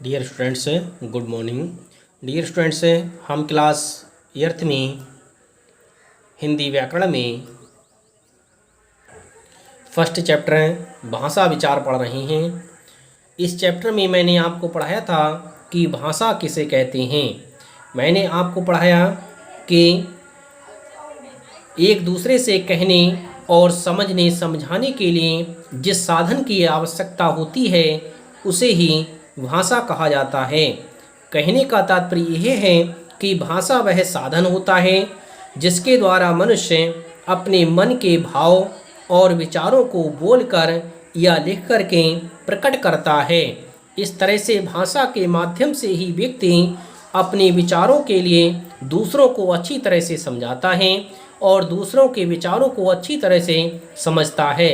Dear students, good morning. Dear students, हम class 8th में हिंदी व्याकरण में फर्स्ट चैप्टर भाषा विचार पढ़ रहे हैं। इस चैप्टर में मैंने आपको पढ़ाया था कि भाषा किसे कहते हैं। मैंने आपको पढ़ाया कि एक दूसरे से कहने और समझने समझाने के लिए जिस साधन की आवश्यकता होती है उसे ही भाषा कहा जाता है। कहने का तात्पर्य यह है कि भाषा वह साधन होता है जिसके द्वारा मनुष्य अपने मन के भाव और विचारों को बोलकर या लिखकर के प्रकट करता है। इस तरह से भाषा के माध्यम से ही व्यक्ति अपने विचारों के लिए दूसरों को अच्छी तरह से समझाता है और दूसरों के विचारों को अच्छी तरह से समझता है।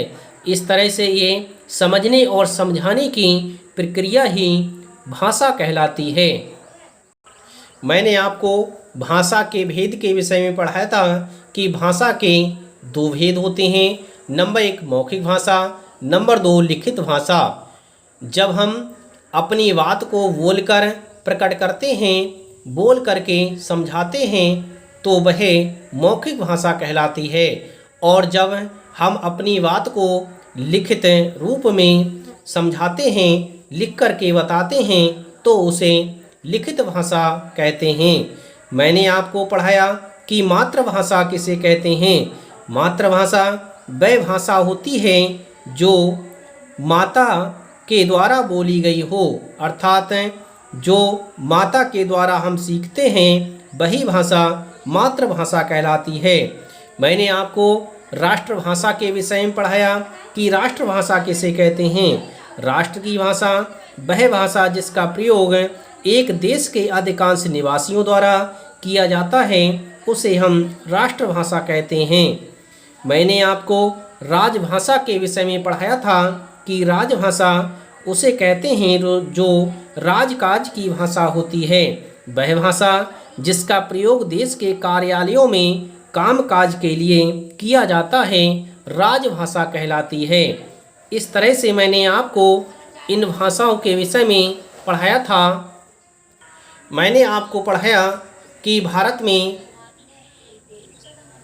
इस तरह से ये समझने और समझाने की प्रक्रिया ही भाषा कहलाती है। मैंने आपको भाषा के भेद के विषय में पढ़ाया था कि भाषा के दो भेद होते हैं। नंबर 1 मौखिक भाषा, नंबर 2 लिखित भाषा। जब हम अपनी बात को बोलकर प्रकट करते हैं, बोल करके समझाते हैं तो वह मौखिक भाषा कहलाती है, और जब हम अपनी बात को लिखित रूप में समझाते हैं, लिख करके बताते हैं तो उसे लिखित भाषा कहते हैं। मैंने आपको पढ़ाया कि मातृभाषा किसे कहते हैं। मातृभाषा वह भाषा होती है जो माता के द्वारा बोली गई हो, अर्थात जो माता के द्वारा हम सीखते हैं वही भाषा मातृभाषा कहलाती है। मैंने आपको राष्ट्रभाषा के विषय में पढ़ाया कि राष्ट्रभाषा किसे कहते हैं। राष्ट्र की भाषा वह भाषा जिसका प्रयोग एक देश के अधिकांश निवासियों द्वारा किया जाता है उसे हम राष्ट्रभाषा कहते हैं। मैंने आपको राजभाषा के विषय में पढ़ाया था कि राजभाषा उसे कहते हैं जो राजकाज की भाषा होती है। वह भाषा जिसका प्रयोग देश के कार्यालयों में कामकाज के लिए किया जाता है राजभाषा कहलाती है। इस तरह से मैंने आपको इन भाषाओं के विषय में पढ़ाया था। मैंने आपको पढ़ाया कि भारत में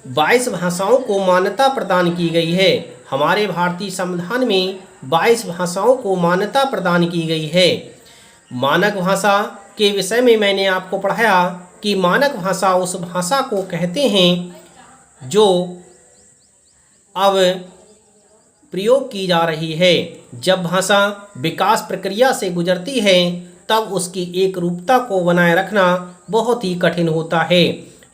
22 भाषाओं को मान्यता प्रदान की गई है। हमारे भारतीय संविधान में 22 भाषाओं को मान्यता प्रदान की गई है। मानक भाषा के विषय में मैंने आपको पढ़ाया कि मानक भाषा उस भाषा को कहते हैं जो अब प्रयोग की जा रही है। जब भाषा विकास प्रक्रिया से गुजरती है तब उसकी एक रूपता को बनाए रखना बहुत ही कठिन होता है।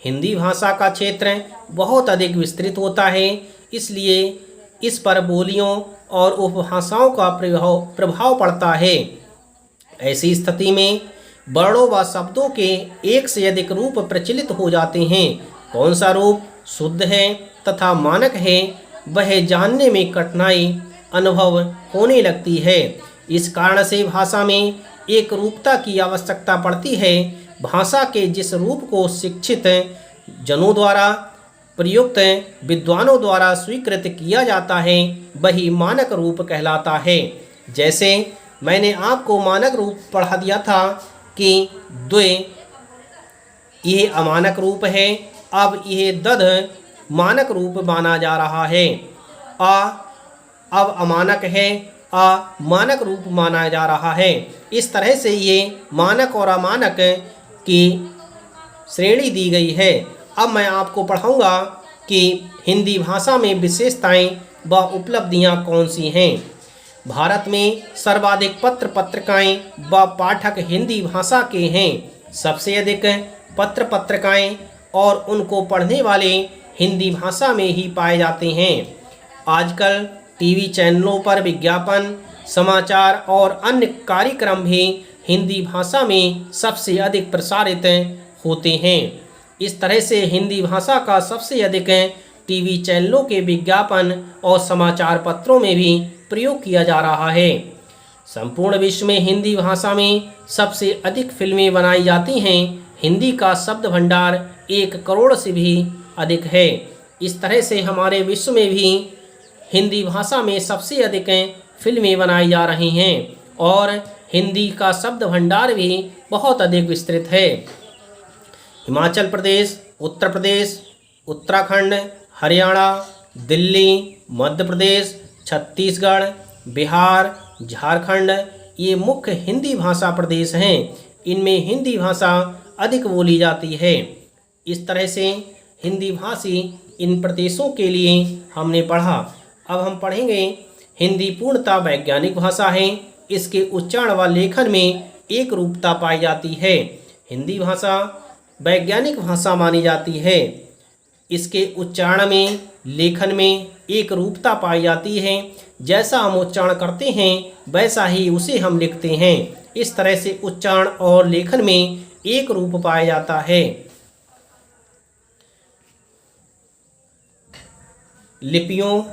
हिंदी भाषा का क्षेत्र बहुत अधिक विस्तृत होता है, इसलिए इस पर बोलियों और उपभाषाओं का प्रभाव पड़ता है। ऐसी स्थिति में वर्णों व शब्दों के एक से अधिक रूप प्रचलित हो जाते हैं। कौन सा रूप शुद्ध है तथा मानक है वह जानने में कठिनाई अनुभव होने लगती है। इस कारण से भाषा में एक रूपता की आवश्यकता पड़ती है। भाषा के जिस रूप को शिक्षित जनों द्वारा प्रयुक्त विद्वानों द्वारा स्वीकृत किया जाता है वही मानक रूप कहलाता है। जैसे मैंने आपको मानक रूप पढ़ा दिया था कि द्वे यह अमानक रूप है, अब यह दध मानक रूप माना जा रहा है। आ अब अमानक है, आ मानक रूप माना जा रहा है। इस तरह से ये मानक और अमानक की श्रेणी दी गई है। अब मैं आपको पढ़ाऊंगा कि हिंदी भाषा में विशेषताएं व उपलब्धियां कौन सी हैं। भारत में सर्वाधिक पत्र पत्रिकाएं व पाठक हिंदी भाषा के हैं। सबसे अधिक पत्र पत्रिकाएं और उनको पढ़ने वाले हिंदी भाषा में ही पाए जाते हैं। आजकल टीवी चैनलों पर विज्ञापन, समाचार और अन्य कार्यक्रम भी हिंदी भाषा में सबसे अधिक प्रसारित होते हैं। इस तरह से हिंदी भाषा का सबसे अधिक टीवी चैनलों के विज्ञापन और समाचार पत्रों में भी प्रयोग किया जा रहा है। संपूर्ण विश्व में हिंदी भाषा में सबसे अधिक फिल्में बनाई जाती हैं। हिंदी का शब्द भंडार 1 करोड़ से भी अधिक है। इस तरह से हमारे विश्व में भी हिंदी भाषा में सबसे अधिक फिल्में बनाई जा रही हैं और हिंदी का शब्द भंडार भी बहुत अधिक विस्तृत है। हिमाचल प्रदेश, उत्तर प्रदेश, उत्तराखंड, हरियाणा, दिल्ली, मध्य प्रदेश, छत्तीसगढ़, बिहार, झारखंड ये मुख्य हिंदी भाषा प्रदेश हैं। इनमें हिंदी भाषा अधिक बोली जाती है। इस तरह से हिंदी भाषी इन प्रदेशों के लिए हमने पढ़ा। अब हम पढ़ेंगे हिंदी पूर्णतः वैज्ञानिक भाषा है। इसके उच्चारण व लेखन में एक रूपता पाई जाती है। हिंदी भाषा वैज्ञानिक भाषा मानी जाती है। इसके उच्चारण में, लेखन में एक रूपता पाई जाती है। जैसा हम उच्चारण करते हैं वैसा ही उसे हम लिखते हैं। इस तरह से उच्चारण और लेखन में एक रूप पाया जाता है। लिपियों,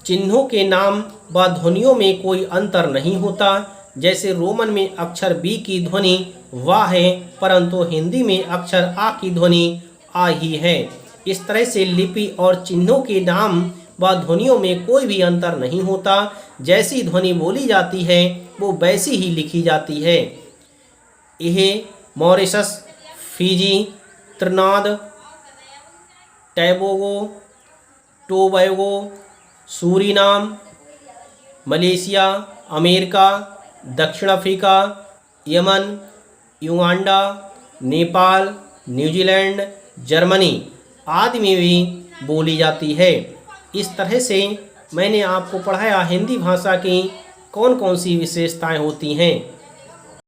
चिन्हों के नाम व ध्वनियों में कोई अंतर नहीं होता। जैसे रोमन में अक्षर बी की ध्वनि वा है, परंतु हिंदी में अक्षर आ की ध्वनि आ ही है। इस तरह से लिपि और चिन्हों के नाम व ध्वनियों में कोई भी अंतर नहीं होता। जैसी ध्वनि बोली जाती है वो वैसी ही लिखी जाती है। यह Mauritius, Fiji, Trinidad, Tobago, Tobago, Suriname, Malaysia, America, दक्षिण Africa, Yemen, Uganda, Nepal, New Zealand, Germany आदि में भी बोली जाती है। इस तरह से मैंने आपको पढ़ाया हिंदी भाषा की कौन कौन सी विशेषताएं होती हैं।